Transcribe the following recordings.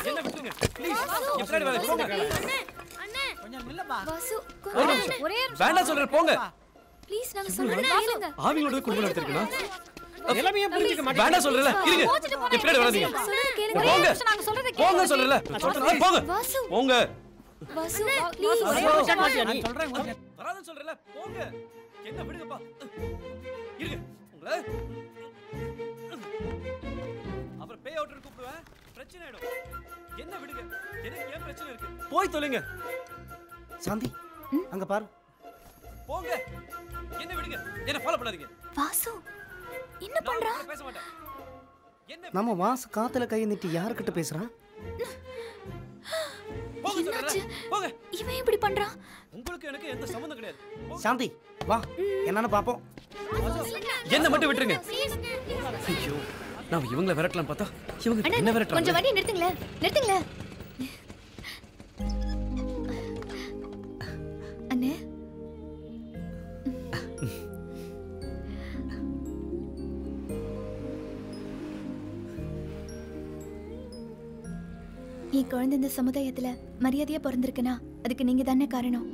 என்ன விட்டுருங்க ப்ளீஸ். எப்படிடா வர போங்க. அண்ணே கொஞ்சம் நில்லப்பா. வாசு ஒரே வேண்டாம் சொல்றேன் போங்க. ப்ளீஸ் நாங்க சொல்றத கேளுங்க. ஆவியோட குடும்பம் நடத்திருக்கீங்க. எல்லாமே புரிஞ்சுக்க மாட்டீங்க. வேண்டாம் சொல்றல. இருங்க. எப்படிடா வராதீங்க. சொல்றத கேளுங்க. போங்க. நாங்க சொல்றத கேளுங்க. போங்க சொல்றல. போங்க. வாசு போங்க. வாசு ப்ளீஸ் நான் சொல்றேன் கொஞ்சம். வராதன்னு சொல்றல. போங்க. என்ன விடுங்கப்பா. இருங்க. உங்கள அப்புறம் பே அவுட்டர் கூப்பிடுவேன். பிரச்சனை ஆயிடும். என்ன விடுங்க. எனக்கு ஏன் பிரச்சனை இருக்கு? போய் தொலைங்க. சாந்தி அங்க பாரு. போங்க. என்ன விடுங்க. என்ன ஃபாலோ பண்ணாதீங்க. வாசு என்ன பண்றா? நான் பேச மாட்டேன். என்ன நம்ம வாசு காத்துல கை நீட்டி யார்கிட்ட பேசுறான்? போங்க சொல்றல. போங்க. இவன் இப்படி பண்றான்? உங்களுக்கு எனக்கு எந்த சம்பந்தம் கிடையாது. சாந்தி வா என்னன்னு பாப்போம். என்ன மட்டும் விட்டுருங்க. ஐயோ நான் இவங்கள விரட்டலாம் பார்த்தா இவங்க என்ன விரட்டறாங்க? கொஞ்சம் வண்டி நிறுத்துங்களே. நிறுத்துங்களே. அண்ணே என் குழந்தை இந்த சமுதாயத்துல மரியாதையா பிறந்திருக்குன்னா அதுக்கு நீங்க தானே காரணம்.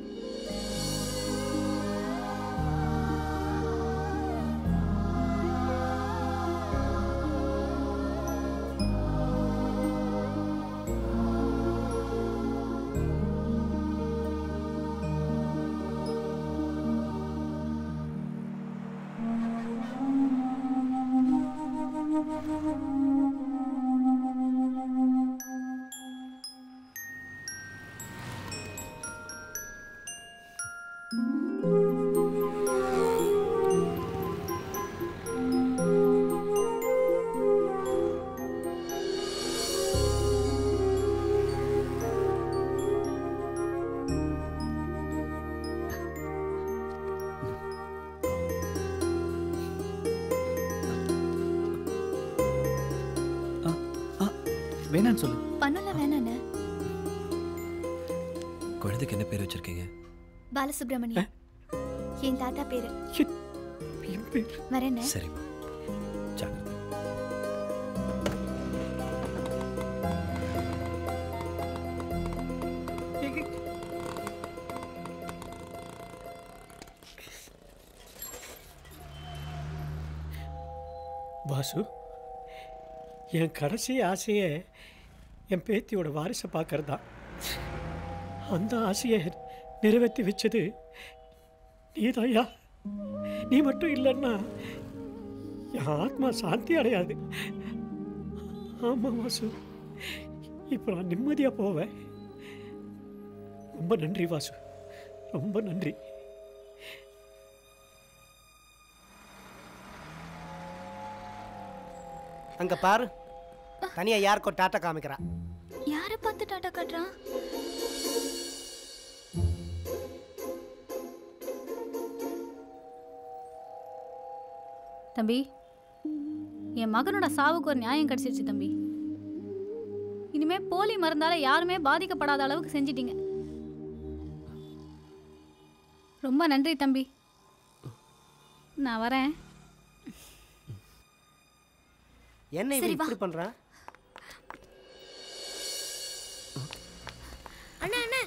வேணான்னு சொல்லு. பண்ணல வேணாண்ணே. குழந்தைக்கு என்ன பேர் வச்சிருக்கீங்க? பாலசுப்ரமணியம். என் தாத்தா பேரு. வரேண்ணே. சரி ஜாக்கிரதை. வாசு என் கடைசி ஆசையை என் பேத்தியோட வாரிசை பார்க்கறது தான். அந்த ஆசையை நிறைவேற்றி வச்சது நீதாயா. நீ மட்டும் இல்லைன்னா என் ஆத்மா சாந்தி அடையாது. ஆமாம் வாசு, இப்போ நான் நிம்மதியாக போவேன். ரொம்ப நன்றி வாசு, ரொம்ப நன்றி. அங்க பாரு தனியா யாருக்கோ டாட்டா காமிக்கிறா. யாரை பார்த்து டாட்டா காட்டுறான்? தம்பி, என் மகனோட சாவுக்கு ஒரு நியாயம் கிடைச்சிருச்சு தம்பி. இனிமே போலி மருந்தால யாருமே பாதிக்கப்படாத அளவுக்கு செஞ்சிட்டீங்க. ரொம்ப நன்றி தம்பி. நான் வரேன். என்ன இவன் இப்படி பண்றா? அண்ணா அண்ணா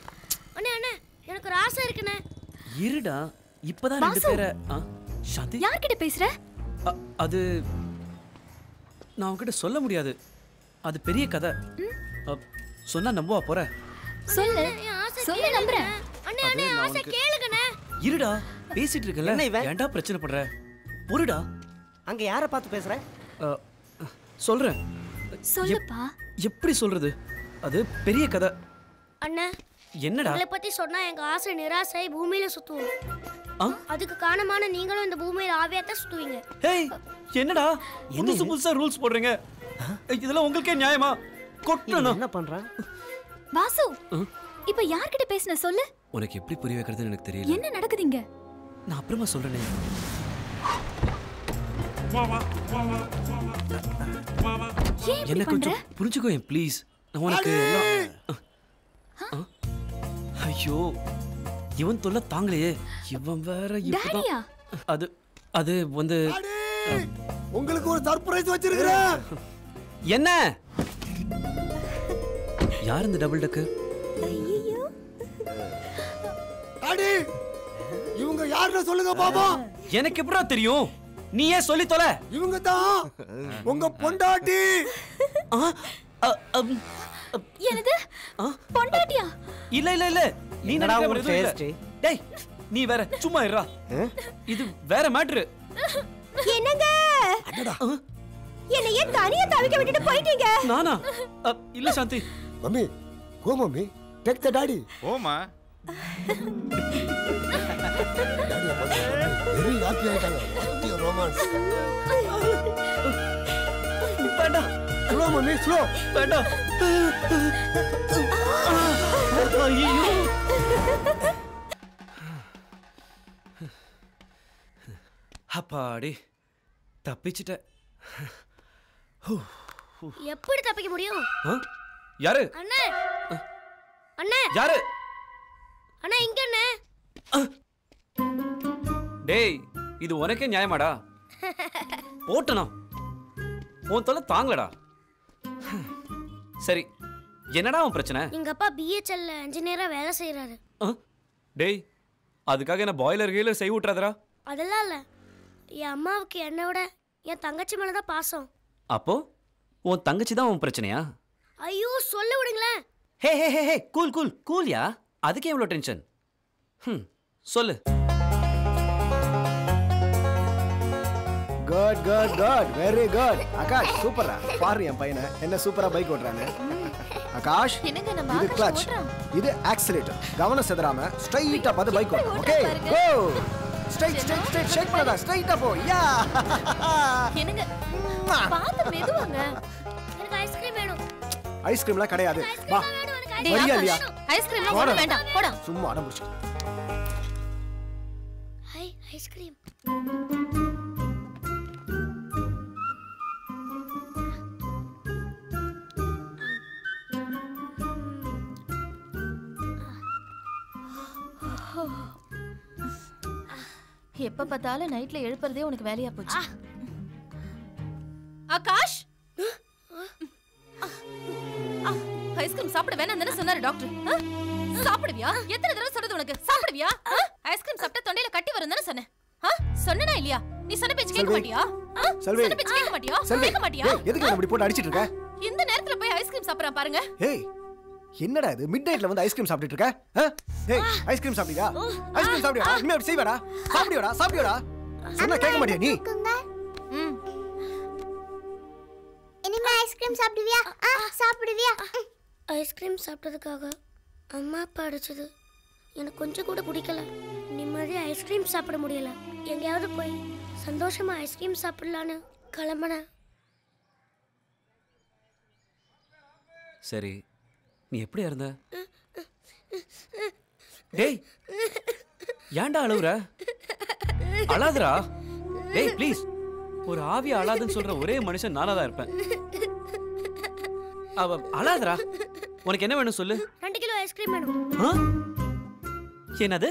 அண்ணா அண்ணா எனக்கு ஒரு ஆசை இருக்குண்ணே. இருடா, இப்பதான் ரெண்டு பேரை. சாந்தி யார்கிட்ட பேசுற? அது நான் உன்கிட்ட சொல்ல முடியாது. அது பெரிய கதை. சொன்னா நம்புவா போற? சொல்லு சொல்லு, நம்புறேன். அண்ணா அண்ணா ஆசை கேளுங்கண்ணே. இருடா, பேசிட்டு இருக்கல. ஏன்டா பிரச்சனை பண்ற? பொறுடா. அங்க யாரை பார்த்து பேசுற? சொல்றேன். சொல்லுப்பா. எப்படி சொல்றது? அது பெரிய கதை. அண்ணா என்னடா? உங்களை பத்தி சொன்னா எங்க ஆசை நிராசை பூமியில சுத்துவோம். அதுக்கு காரணமான நீங்களும் இந்த பூமியில ஆவியாத்தான் சுத்துவீங்க. ஏய் என்னடா புதுசு புதுசா ரூல்ஸ் போடுறீங்க? இதெல்லாம் உங்களுக்கே நியாயமா? கொட்டணும். என்ன பண்றா? வாசு, இப்ப யார்கிட்ட பேசுன சொல்லு. உனக்கு எப்படி புரிய வைக்கிறதுன்னு எனக்கு தெரியல. என்ன நடக்குதுங்க? நான் அப்புறமா சொல்றேனே. என்ன கொஞ்சம் புரிஞ்சுக்கோ ப்ளீஸ். நான் உனக்கு ஐயோ இவன் தொல்லை தாங்கலையே. இவன் வேற டாடியா? அது அது வந்து உங்களுக்கு ஒரு சர்ப்ரைஸ் வச்சிருக்கிறேன். என்ன? யார் இந்த டபுள் டக்கு? டாடி இவங்க யாருன்னு சொல்லுங்க பாப்பா. எனக்கு எப்படிடா தெரியும்? நீ ஏன் சொல்லி தொலை. இவங்க தான் உங்க பொண்டாட்டி. என்னது பொண்டாட்டியா? இல்ல இல்ல இல்ல நீ என்னடா நினைக்கிற ஒரு மாதிரி எதுவும் இல்ல. taste? டேய் நீ வேற சும்மா இருடா. இது வேற மேட்ரு. என்னங்க என்ன ஏன் தனியா தவிக்க விட்டுட்டு போயிட்டீங்க? நானா? இல்ல Shanthi. Mummy go mummy take the daddy. ஓமா வெரி ஹாப்பி ஆயிட்டாங்க. What you romance. வேண்டாம். Slow mummy slow. வேண்டாம். ஐயோ. அப்பாடி தப்பிச்சிட்ட. எப்படி தப்பிக்க முடியும்? யாரு? அண்ணே அண்ணே யாரு? அண்ணே இங்க அண்ணே. டேய் இது உனக்கே நியாயமாடா? போட்டனா உன் தொலை தாங்கடா. சரி என்னடா உன் பிரச்சனை? எங்க அப்பா பிஹெச்எல்ல இன்ஜினியரா வேலை செய்யறாரு. டேய் அதுக்காக என்ன பாய்லர் கீழ செய் விட்டுறாதடா. அதெல்லாம் இல்ல, என் அம்மாவுக்கு என்னை விட என் தங்கச்சி மேலதான் பாசம். அப்போ உன் தங்கச்சி தான் உன் பிரச்சனையா? ஐயோ சொல்ல விடுங்களேன். ஹே ஹே ஹே ஹே கூல் கூல் கூல்யா. அதுக்கே எவ்வளோ டென்ஷன்? சொல்லு. Good good good very good. Akash சூப்பரா பாரு என் பையனை என்ன சூப்பரா பைக் ஓட்டுறானே. ஆகாஷ் இது கிளட்ச், இது ஆக்சிலரேட்டர். கவனம் செதறாம ஸ்ட்ரைட்டா பார்த்து பைக் ஓட்டு. Okay go straight straight straight shake பண்ணாத ஸ்ட்ரைட்டா போ. யா என்னங்க பாத்து மெதுவாங்க. எனக்கு ஐஸ்கிரீம் வேணும். ஐஸ்கிரீம்லாம் கிடையாது. வா டேய் வரியா இல்லையா? ஐஸ்கிரீம்லாம் ஒண்ணு வேண்டாம் போடா. சும்மா அடம் பிடிச்சு. High ice cream. எப்ப பார்த்தாலும் நைட்ல எழுப்புறதே உனக்கு வேலையா போச்சு. ஆகாஷ் ஐஸ்கிரீம் சாப்பிட வேணாம் தானே சொன்னாரு டாக்டர். சாப்பிடுவியா? எத்தனை தடவை சொல்றது உனக்கு? சாப்பிடுவியா? ஐஸ்கிரீம் சாப்பிட்டா தொண்டையில கட்டி வரும் தானே சொன்னேன். சொன்னனா இல்லையா? நீ சொன்ன பேச்சு கேட்க மாட்டியா? சொன்ன பேச்சு கேட்க மாட்டியா? கேட்க மாட்டியா? எதுக்கு இப்படி போட்டு அடிச்சிட்டு இருக்க? இந்த நேரத்துல போய் ஐஸ்கிரீம் சாப்பிடுறான் பாருங்க. ஏய் என்னடா இது மிட் நைட்ல வந்து ஐஸ்கிரீம் சாப்பிட்டுட்டு இருக்க? ஏய் ஐஸ்கிரீம் சாப்பிடுறியா? ஐஸ்கிரீம் சாப்பிடுறியா? இனிமே அப்படி செய்வாடா? சாப்பிடுவியாடா? சாப்பிடுவியாடா? சொன்னா கேட்க மாட்டியா நீ? இனிமே ஐஸ்கிரீம் சாப்பிடுவியா? சாப்பிடுவியா? ஐஸ்கிரீம் சாப்பிட்டதுக்காக அம்மா அப்பா அடிச்சது எனக்கு கொஞ்சம் கூட பிடிக்கல. நிம்மதியா ஐஸ்கிரீம் சாப்பிட முடியல. எங்கேயாவது போய் சந்தோஷமா ஐஸ்கிரீம் சாப்பிடலான்னு கிளம்புனேன். சரி நீ எப்படி இருந்த? டேய் ஏன்டா அழுவுற? அழாதடா. டேய் ப்ளீஸ். ஒரு ஆவியா அழாதுன்னு சொல்ற ஒரே மனுஷன் நானா தான் இருப்பேன். அவ அழாதடா. உனக்கு என்ன வேணும் சொல்லு. 2 கிலோ ஐஸ்கிரீம் வேணும். என்னது?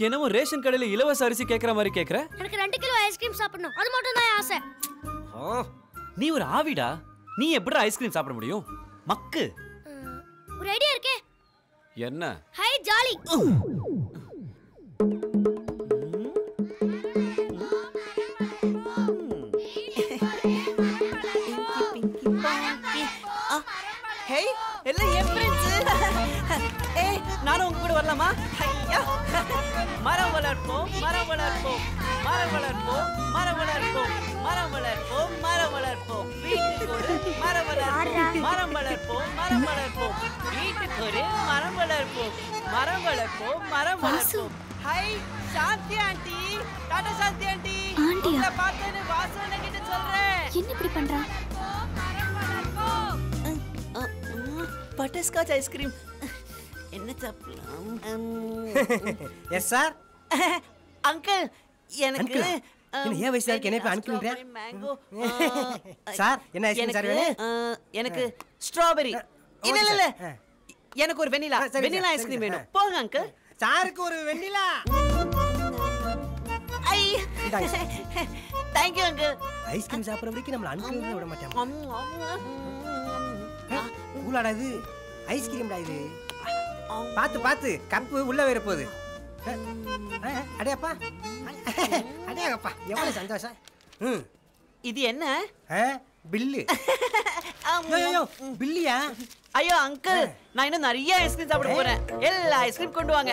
என்னமோ ரேஷன் கடையில இலவச அரிசி கேக்குற மாதிரி கேக்குற? எனக்கு 2 கிலோ ஐஸ்கிரீம் சாப்பிடணும். அது மட்டும் தான் ஆசை. நீ ஒரு ஆவிடா. நீ எப்படி ஐஸ்கிரீம் சாப்பிட முடியும்? மக்கு. ஒரு ஐடியா இருக்கே. என்ன? Hi jolly. ஹே எல்லாம் என் ஃப்ரெண்ட்ஸ். ஏய் நானும் உங்க கூட வரலாமா? ஐயா மரம் வளர்ப்போம் மரம் வளர்ப்போம் மரம் வளர்ப்போம் மரம் வளர்ப்போம் மரம் வளர்ப்போம் மரம் வளர்ப்போம் வீட்டுக்கு ஒரு மரம் வளர்ப்போம் மரம் வளர்ப்போம் மரம் வளர்ப்போம் வீட்டுக்கு ஒரு மரம் வளர்ப்போம் மரம் வளர்ப்போம் மரம் வளர்ப்போம். ஹை சாந்தி ஆண்டி. டாடா சாந்தி ஆண்டி. உங்களை பார்த்தேன்னு வாசு கிட்ட சொல்றேன். என்ன இப்படி பண்றா? பட்டர்ஸ்காட்ச் ஐஸ்கிரீம் என்ன சாப்பிடலாம்? Yes sir. அங்கிள் எனக்கு ஏன் வயசுல இருக்கு என்ன இப்ப அன்கிள்ன்ற? மேங்கோ. சார் என்ன ஐஸ்கிரீம் சார் வேணும்? எனக்கு ஸ்ட்ராபெரி. இல்ல இல்ல இல்ல எனக்கு ஒரு வெண்ணிலா வெண்ணிலா ஐஸ்கிரீம் வேணும். போங்க அங்கிள். சாருக்கு ஒரு vanilla. I thank you uncle. Ice cream சாப்பிடுற வரைக்கும் நம்மள அன்கிள்னு விட மாட்டாங்க. கூலாடா இது. ஐஸ்கிரீம்டா இது. பார்த்து பார்த்து கப்பு உள்ள வேற போகுது. அடையப்பா அடையாங்கப்பா, எவ்வளவு சந்தோஷம். இது என்ன? பில்லு. பில்லியா? ஐயோ அங்கிள், நான் இன்னும் நிறைய ஐஸ்கிரீம் சாப்பிட போறேன். எல்லா ஐஸ்கிரீம் கொண்டு வாங்க.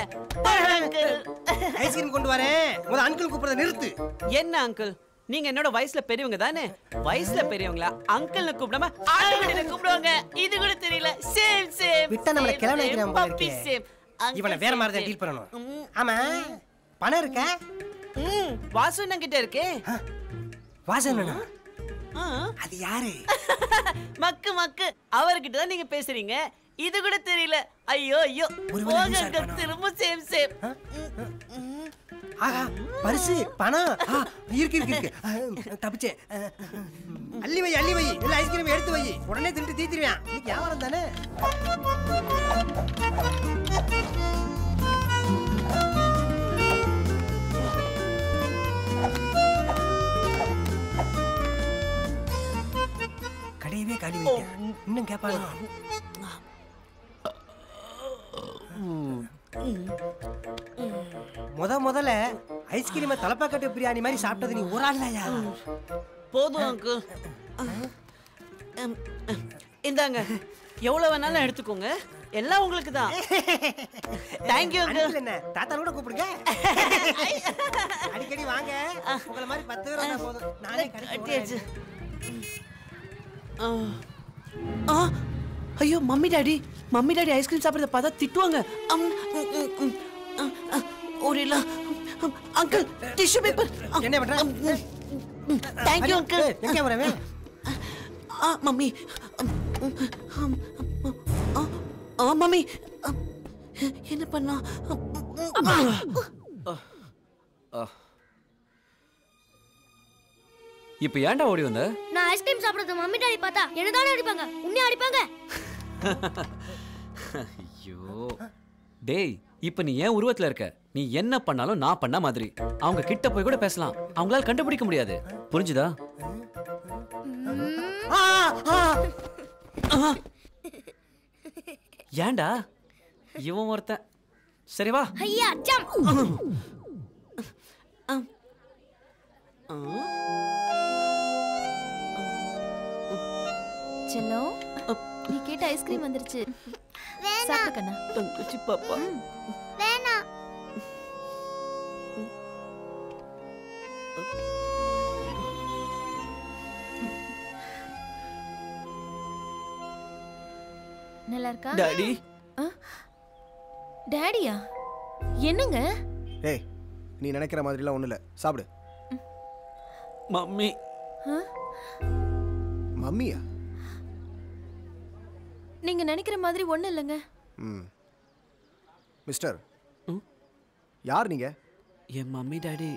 ஐஸ்கிரீம் கொண்டு வரேன். முதல்ல அங்கிள் கூப்பிடுறத நிறுத்து. என்ன அங்கிள், நீங்க என்னோட வயசுல பெரியவங்க தானே? வயசுல பெரியவங்களா அங்கிள்னு கூப்பிடாம ஆட்டுக்குட்டில கூப்பிடுவாங்க. இது கூட தெரியல. Same same. விட்டா நம்மள கிளம்ப நினைக்கிறேன் போல இருக்கே. இவனை வேற மாதிரி தான் டீல் பண்ணணும். ஆமா, பணம் இருக்கா? வாசு அண்ணன் கிட்ட இருக்கே. வாசு அண்ணனா? அது யாரு? மக்கு மக்கு, அவர்கிட்ட தான் நீங்க பேசுறீங்க. இது கூட தெரியல. ஐயோ ஐயோ, போங்க திரும்ப சேம் சேம். ஆஹா, பரிசு பணம் இருக்கு இருக்கு இருக்கு. தப்பிச்சேன். அள்ளி வை அள்ளி வை. எல்லா ஐஸ்கிரீம் எடுத்து வை. உடனே தின்ட்டு தீத்திடுவேன். இன்னைக்கு வியாபாரம் தானே. கடையவே காலி வைக்க இன்னும் கேட்பாங்க. முதல்ல ஐஸ்கிரீமை தலப்பாக்கட்டு பிரியாணி மாதிரி சாப்பிட்டது நீ ஒரு ஆள்லையா? போதும் அங்கிள். இந்தாங்க, எவ்வளவு வேணாலும் எடுத்துக்கோங்க. எல்லாம் உங்களுக்கு தான். Thank you uncle. என்ன தாத்தா கூட கூப்பிடுங்க. அடிக்கடி வாங்க. உங்களை மாதிரி 10 பேர் வந்தா போதும். நானே கட்டியாச்சு. ஐயோ, மம்மி டாடி ஐஸ்கிரீம் சாப்பிடுறத பார்த்தா திட்டுவாங்க. ஒரு இல்ல அங்கிள், டிஷ்யூ பேப்பர். என்ன பண்ற? Thank you uncle. எங்க வரவே? மம்மி மம்மி என்ன பண்ணா? இப்ப ஏன்டா ஓடி வந்த? நான் ஐஸ்கிரீம் சாப்பிடுறது மம்மி டாடி பார்த்தா என்னதானே அடிப்பாங்க? உன்னை அடிப்பாங்க. ஐயோ டேய், இப்ப நீ ஏன் உருவத்துல இருக்க? நீ என்ன பண்ணாலும் நான் பண்ண மாதிரி. அவங்க கிட்ட போய் கூட பேசலாம், அவங்களால கண்டுபிடிக்க முடியாது. புரிஞ்சுதா? ஏன்டா இவன் ஒருத்தன். சரி வா. ஐயா ஜம்ப். செல்லம், நீ கேட்ட ஐஸ்கிரீம் வந்துருச்சு. சாப்பிடு கண்ணா. தங்கச்சி பாப்பா. வேணாம். நல்லா இருக்கா? டாடி. டாடியா? என்னங்க? ஏய், நீ நினைக்கிற மாதிரிலாம் ஒண்ணு இல்ல. சாப்பிடு. மம்மி. மம்மியா? நீங்க நினைக்கிற மாதிரி ஒண்ணு இல்லங்க. மிஸ்டர், யார் நீங்க? என் மம்மி டாடி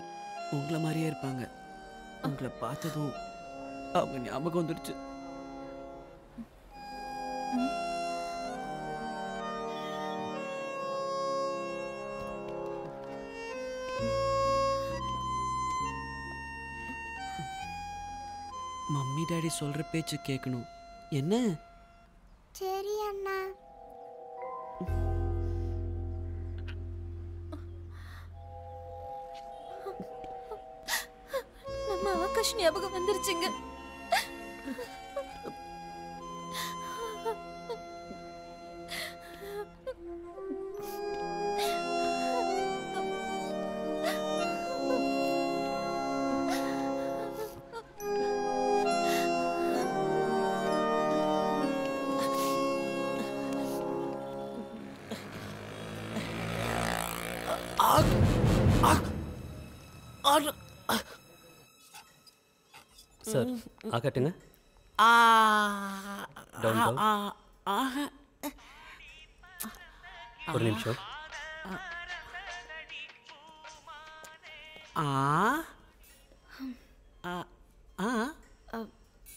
உங்களை மாதிரியே இருப்பாங்க. உங்களை பார்த்ததும் அவங்க ஞாபகம் வந்துடுச்சு. மம்மி டாடி சொல்ற பேச்சு கேட்கணும். என்ன? சரி அண்ணா. நம்ம ஆகாஷ் ஞாபகம் வந்துருச்சுங்க. சார் ஆகட்டுங்க. ஒரு நிமிஷம்.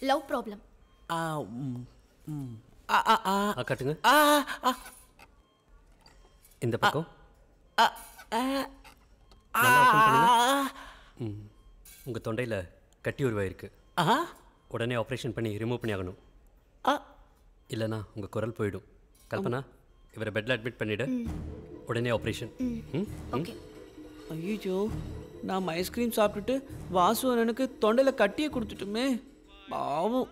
Love problem. ஆகட்டுங்க. இந்த பக்கம் உங்க தொண்டையில கட்டி உருவாயிருக்கு. உடனே ஆப்ரேஷன் பண்ணி ரிமூவ் பண்ணி ஆகணும். இல்லைனா உங்க குரல் போயிடும். கல்பனா இவரை பெட்ல அட்மிட் பண்ணிடு உடனே ஆபரேஷன் ஓகே ஐயோ நான் ஐஸ்கிரீம் சாப்பிட்டுட்டு வாசு அண்ணனுக்கு தொண்டையில கட்டியே கொடுத்துட்டுமே பாவம்.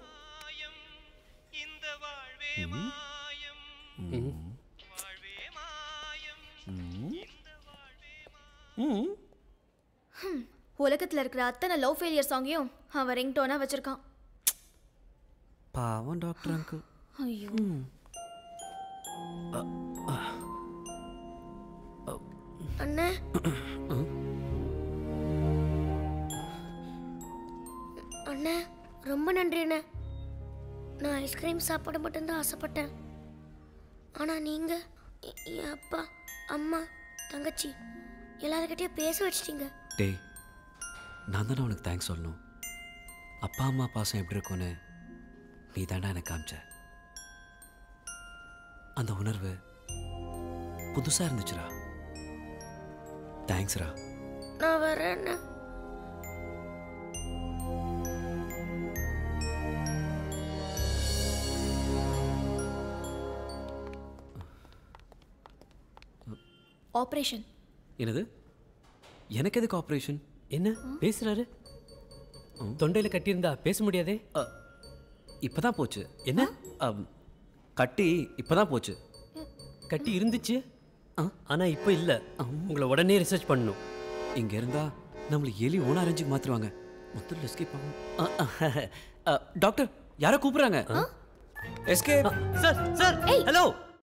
உலகத்துல இருக்கிற அத்தனை லவ் ஃபெயிலியர் சாங்கையும் அவன் ரிங்டோனா வச்சிருக்கான். பாவம் டாக்டர் அங்கிள். ஐயோ அண்ணே அண்ணே ரொம்ப நன்றி அண்ணே. நான் ஐஸ்கிரீம் சாப்பிட மட்டும்தான் ஆசைப்பட்டேன். ஆனால் நீங்கள் என் அப்பா அம்மா தங்கச்சி எல்லாருக்கிட்டையும் பேச வச்சிட்டீங்க. டேய் நான் தானே உனக்கு தேங்க்ஸ் சொல்லணும். அப்பா அம்மா பாசம் எப்படி இருக்கும்னு நீ தாண்டா எனக்கு காமிச்ச. அந்த உணர்வு புதுசாக இருந்துச்சுரா. தேங்க்ஸ்ரா. நான் வரேன். ஆபரேஷன் என்னது? எனக்கு எதுக்கு ஆபரேஷன்? என்ன பேசுறாரு? தொண்டையில கட்டியிருந்தா பேச முடியாதே. இப்பதான் போச்சு. என்ன கட்டி இப்பதான் போச்சு. கட்டி இருந்துச்சு ஆனா இப்போ இல்ல. உங்களை உடனே ரிசர்ச் பண்ணணும். இங்க இருந்தா நம்மள எலி ஓன அரேஞ்சுக்கு மாத்துருவாங்க. மொத்தம் எஸ்கேப் ஆகும். டாக்டர் யாரோ கூப்பிடுறாங்க. எஸ்கேப். Sir sir hello